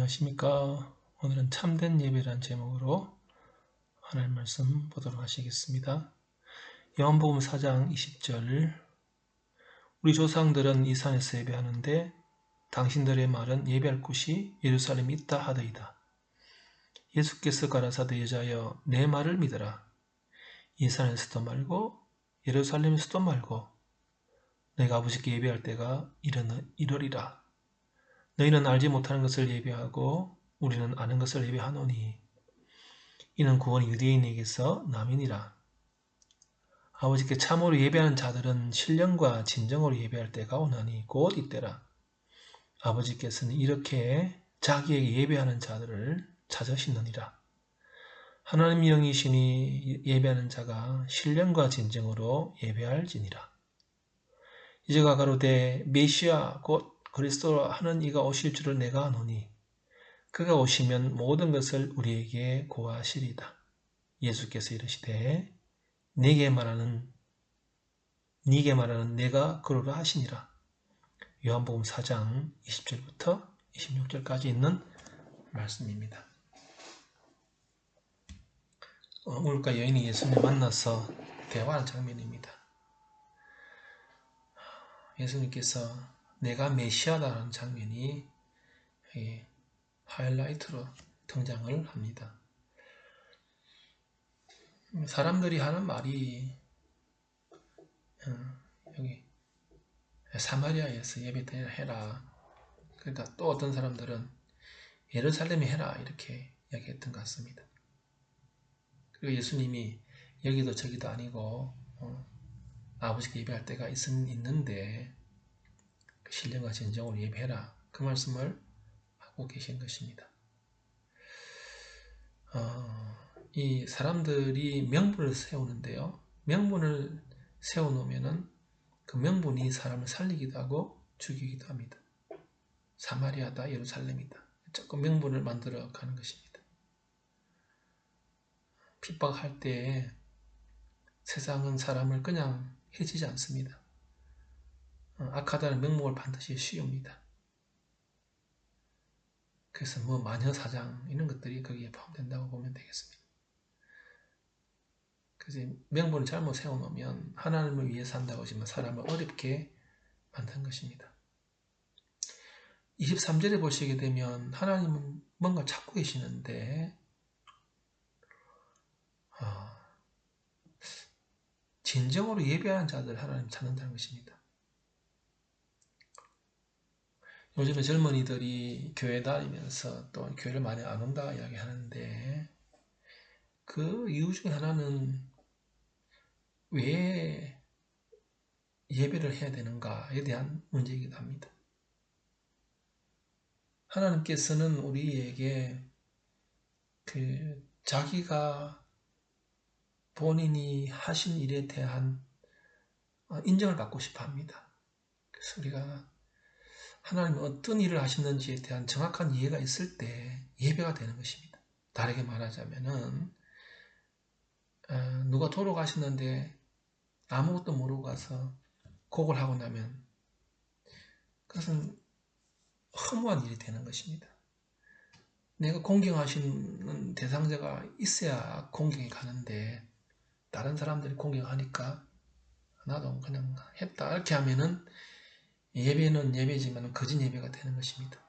안녕하십니까. 오늘은 참된 예배란 제목으로 하나님 말씀 보도록 하시겠습니다. 요한복음 4장 20절. 우리 조상들은 이 산에서 예배하는데 당신들의 말은 예배할 곳이 예루살렘에 있다 하더이다. 예수께서 가라사대 여자여 내 말을 믿어라. 이 산에서도 말고 예루살렘에서도 말고 내가 아버지께 예배할 때가 이르리라. 너희는 알지 못하는 것을 예배하고 우리는 아는 것을 예배하노니 이는 구원이 유대인에게서 남이니라. 아버지께 참으로 예배하는 자들은 신령과 진정으로 예배할 때가 오나니 곧 이때라. 아버지께서는 이렇게 자기에게 예배하는 자들을 찾으시느니라. 하나님 영이시니 예배하는 자가 신령과 진정으로 예배할지니라. 이제가 가로되 메시아 곧 그리스도라 하는 이가 오실 줄을 내가 아노니 그가 오시면 모든 것을 우리에게 고하시리다. 예수께서 이르시되 네게 말하는 내가 그러라 하시니라. 요한복음 4장 20절부터 26절까지 있는 말씀입니다. 우물가 여인이 예수님을 만나서 대화하는 장면입니다. 예수님께서 내가 메시아다라는 장면이 하이라이트로 등장을 합니다. 사람들이 하는 말이 여기 사마리아에서 예배해라. 그러니까 또 어떤 사람들은 예루살렘에 해라 이렇게 이야기했던 것 같습니다. 그리고 예수님이 여기도 저기도 아니고 아버지께 예배할 때가 있는데 신령과 진정으로 예배해라. 그 말씀을 하고 계신 것입니다. 이 사람들이 명분을 세우는데요. 명분을 세워놓으면은 그 명분이 사람을 살리기도 하고 죽이기도 합니다. 사마리아다, 예루살렘이다. 조금 명분을 만들어 가는 것입니다. 핍박할 때 세상은 사람을 그냥 해치지 않습니다. 악하다는 명목을 반드시 씌웁니다. 그래서 마녀사장 이런 것들이 거기에 포함된다고 보면 되겠습니다. 그래서 명분을 잘못 세워놓으면 하나님을 위해서 한다고 하지만 사람을 어렵게 만든 것입니다. 23절에 보시게 되면 하나님은 뭔가 찾고 계시는데 진정으로 예배하는 자들 하나님 찾는다는 것입니다. 요즘에 젊은이들이 교회 다니면서 또 교회를 많이 안 온다 이야기하는데 그 이유 중에 하나는 왜 예배를 해야 되는가에 대한 문제이기도 합니다. 하나님께서는 우리에게 자기가 본인이 하신 일에 대한 인정을 받고 싶어 합니다. 그래서 우리가 하나님이 어떤 일을 하셨는지에 대한 정확한 이해가 있을 때 예배가 되는 것입니다. 다르게 말하자면은 누가 돌아가셨는데 아무것도 모르고 가서 곡을 하고 나면 그것은 허무한 일이 되는 것입니다. 내가 공경하시는 대상자가 있어야 공경이 가는데 다른 사람들이 공경하니까 나도 그냥 했다 이렇게 하면은 예배는 예배지만 거짓 예배가 되는 것입니다.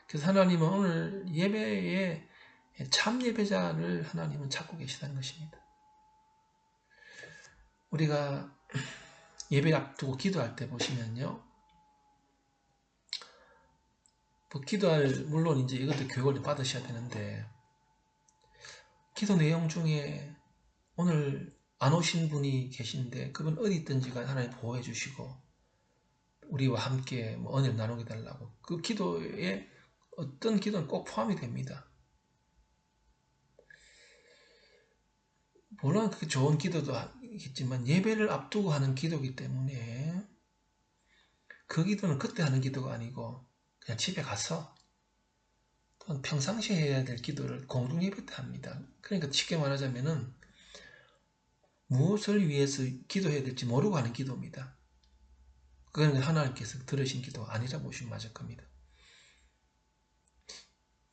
그래서 하나님은 오늘 예배에 참 예배자를 하나님은 찾고 계시다는 것입니다. 우리가 예배 앞두고 기도할 때 보시면요. 물론 이제 이것도 교육을 받으셔야 되는데 기도 내용 중에 오늘 안 오신 분이 계신데 그분 어디 있든지가 하나님 보호해 주시고 우리와 함께 은혜를 나누게 달라고 그 기도에 어떤 기도는 꼭 포함이 됩니다. 물론 그게 좋은 기도도 있겠지만 예배를 앞두고 하는 기도이기 때문에 그 기도는 그때 하는 기도가 아니고 그냥 집에 가서 또는 평상시에 해야 될 기도를 공동 예배 때 합니다. 그러니까 쉽게 말하자면은 무엇을 위해서 기도해야 될지 모르고 하는 기도입니다. 그건 하나님께서 들으신 기도가 아니라 보시면 맞을 겁니다.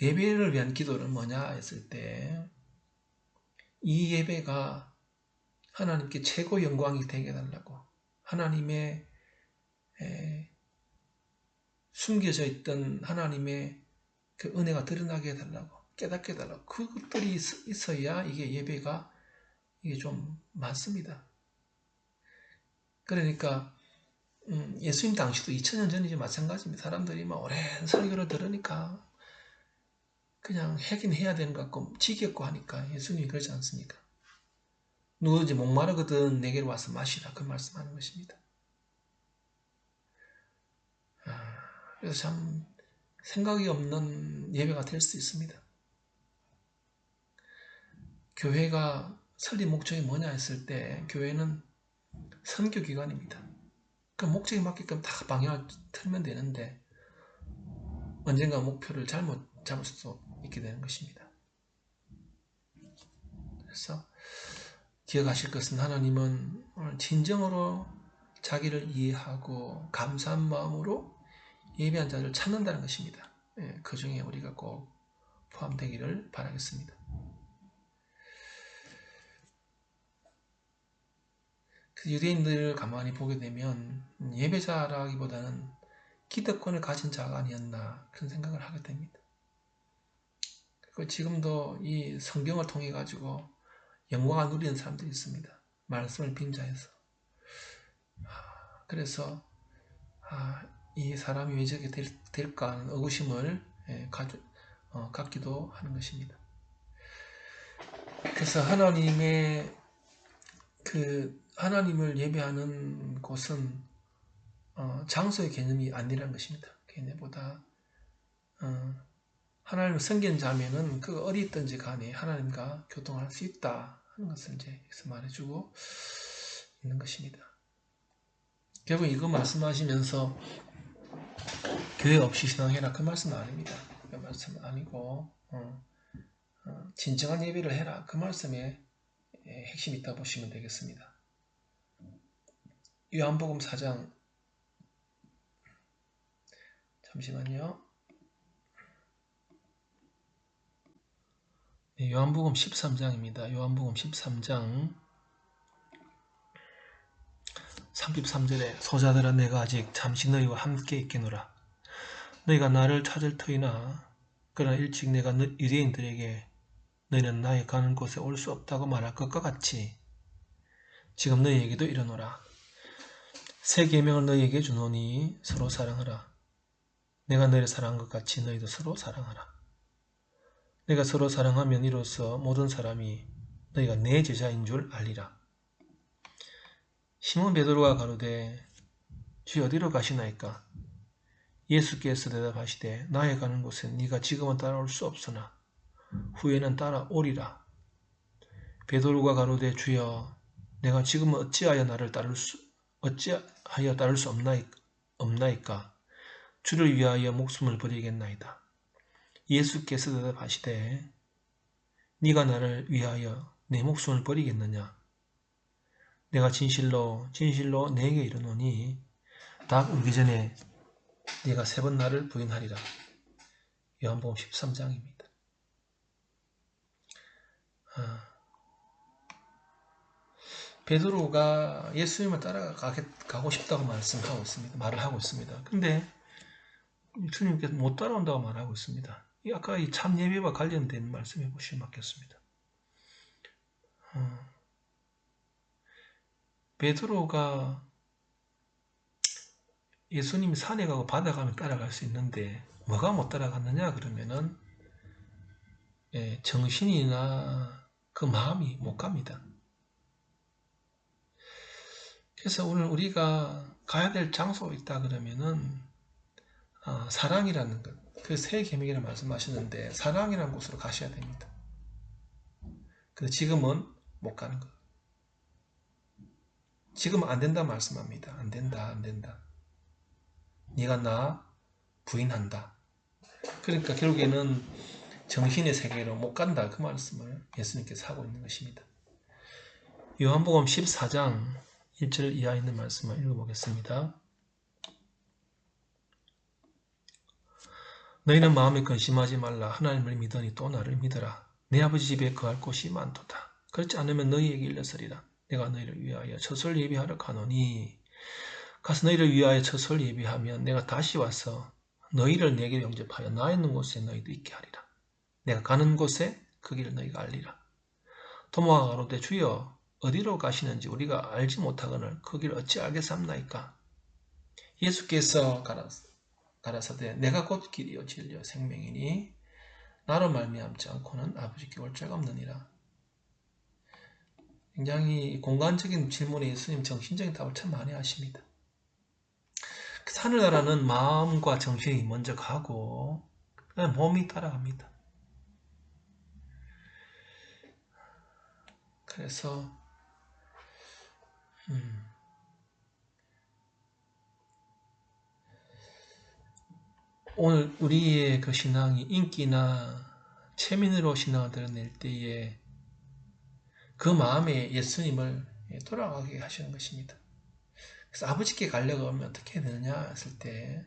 예배를 위한 기도는 뭐냐 했을 때 이 예배가 하나님께 최고 영광이 되게 해달라고, 하나님의 숨겨져 있던 하나님의 그 은혜가 드러나게 해달라고, 깨닫게 해달라고, 그것들이 있어야 이게 예배가 이게 좀 많습니다. 그러니까 예수님 당시도 2000년 전이지 마찬가지입니다. 사람들이 막 오랜 설교를 들으니까 그냥 하긴 해야 되는 것 같고 지겹고 하니까 예수님이 그러지 않습니까? 누구든지 목마르거든 내게로 와서 마시라, 그 말씀하는 것입니다. 그래서 참 생각이 없는 예배가 될 수 있습니다. 교회가 설립 목적이 뭐냐 했을 때 교회는 선교기관입니다. 그 목적에 맞게끔 다 방향을 틀면 되는데 언젠가 목표를 잘못 잡을 수도 있게 되는 것입니다. 그래서 기억하실 것은 하나님은 오늘 진정으로 자기를 이해하고 감사한 마음으로 예배한 자를 찾는다는 것입니다. 그 중에 우리가 꼭 포함되기를 바라겠습니다. 유대인들을 가만히 보게 되면 예배자라기보다는 기득권을 가진 자가 아니었나 그런 생각을 하게 됩니다. 그리고 지금도 이 성경을 통해 가지고 영광을 누리는 사람들이 있습니다. 말씀을 빙자해서. 그래서 이 사람이 왜 저렇게 될까 하는 의구심을 갖기도 하는 것입니다. 그래서 하나님을 예배하는 곳은 장소의 개념이 아니라는 것입니다. 걔네보다 하나님을 섬기는 자면은 그 어디 있든지 간에 하나님과 교통할 수 있다 하는 것을 이제 여기서 말해주고 있는 것입니다. 결국 이거 말씀하시면서 교회 없이 신앙해라 그 말씀은 아닙니다. 그 말씀은 아니고 진정한 예배를 해라 그 말씀에 핵심이 있다 보시면 되겠습니다. 요한복음 4장 잠시만요. 요한복음 13장입니다. 요한복음 13장 33절에 소자들아 내가 아직 잠시 너희와 함께 있겠노라. 너희가 나를 찾을 터이나 그러나 일찍 내가 유대인들에게 너희는 나의 가는 곳에 올 수 없다고 말할 것과 같이 지금 너희에게도 이르노라. 새 계명을 너희에게 주노니 서로 사랑하라. 내가 너희를 사랑한 것 같이 너희도 서로 사랑하라. 내가 서로 사랑하면 이로써 모든 사람이 너희가 내 제자인 줄 알리라. 시몬 베드로가 가로되 주여 어디로 가시나이까? 예수께서 대답하시되 나의 가는 곳에 네가 지금은 따라올 수 없으나 후에는 따라오리라. 베드로가 가로되 주여 내가 지금은 어찌하여 따를 수 없나이까? 주를 위하여 목숨을 버리겠나이다. 예수께서 대답하시되 네가 나를 위하여 내 목숨을 버리겠느냐? 내가 진실로 진실로 내게 이르노니 닭 울기 전에 네가 3번 나를 부인하리라. 요한복음 13장입니다. 베드로가 예수님을 따라가고 싶다고 말을 하고 있습니다. 근데 주님께서 못 따라온다고 말하고 있습니다. 아까 이 참 예배와 관련된 말씀해 보시면 맞겠습니다. 베드로가 예수님이 산에 가고 바다 가면 따라갈 수 있는데 뭐가 못 따라갔느냐 그러면은 정신이나 그 마음이 못 갑니다. 그래서 오늘 우리가 가야 될 장소가 있다 그러면은 사랑이라는 것, 그 새 계명이라는 말씀하셨는데 사랑이라는 곳으로 가셔야 됩니다. 근데 지금은 못 가는 것. 지금은 안 된다 말씀합니다. 안 된다. 네가 나 부인한다. 그러니까 결국에는 정신의 세계로 못 간다. 그 말씀을 예수님께서 하고 있는 것입니다. 요한복음 14장 1절 이하에 있는 말씀을 읽어보겠습니다. 너희는 마음에 근심하지 말라. 하나님을 믿으니 또 나를 믿어라. 내 아버지 집에 거할 곳이 많도다. 그렇지 않으면 너희에게 일렀으리라. 내가 너희를 위하여 처소를 예비하러 가노니 가서 너희를 위하여 처소를 예비하면 내가 다시 와서 너희를 내게 영접하여 나 있는 곳에 너희도 있게 하리라. 내가 가는 곳에 그 길을 너희가 알리라. 도마가 가로되 주여 어디로 가시는지 우리가 알지 못하거늘 그 길 어찌 알겠사옵나이까. 예수께서 가라사대 내가 곧 길이요 진리요 생명이니 나로 말미암지 않고는 아버지께 올 자가 없느니라. 굉장히 공간적인 질문에 예수님 정신적인 답을 참 많이 하십니다. 하늘나라는 마음과 정신이 먼저 가고 몸이 따라갑니다. 그래서 오늘 우리의 그 신앙이 인기나 체면으로 신앙을 드러낼 때에 그 마음에 예수님을 돌아가게 하시는 것입니다. 그래서 아버지께 가려고 하면 어떻게 해야 되느냐 했을 때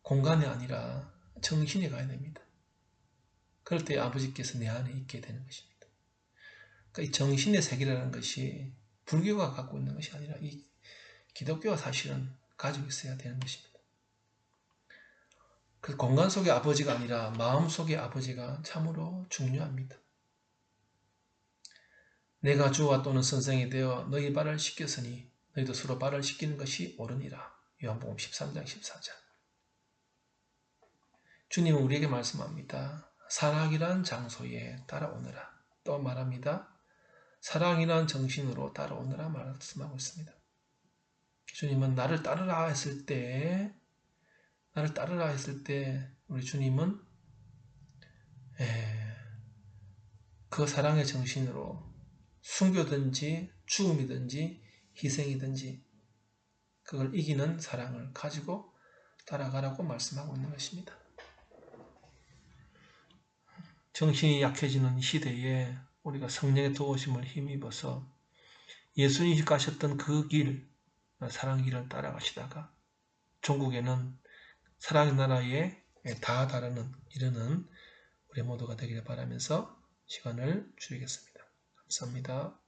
공간이 아니라 정신이 가야 됩니다. 그럴 때 아버지께서 내 안에 있게 되는 것입니다. 그러니까 이 정신의 세계라는 것이 불교가 갖고 있는 것이 아니라 이 기독교가 사실은 가지고 있어야 되는 것입니다. 그 공간 속의 아버지가 아니라 마음 속의 아버지가 참으로 중요합니다. 내가 주와 또는 선생이 되어 너희 발을 씻겼으니 너희도 서로 발을 씻기는 것이 옳으니라. 요한복음 13장 14절. 주님은 우리에게 말씀합니다. 사랑이란 장소에 따라오너라. 또 말합니다. 사랑이란 정신으로 따라오너라 말씀하고 있습니다. 주님은 나를 따르라 했을 때 우리 주님은 그 사랑의 정신으로 순교든지 죽음이든지 희생이든지 그걸 이기는 사랑을 가지고 따라가라고 말씀하고 있는 것입니다. 정신이 약해지는 시대에 우리가 성령의 도우심을 힘입어서 예수님이 가셨던 그 길, 사랑의 길을 따라가시다가 종국에는 사랑의 나라에 이르는 우리 모두가 되기를 바라면서 시간을 줄이겠습니다. 감사합니다.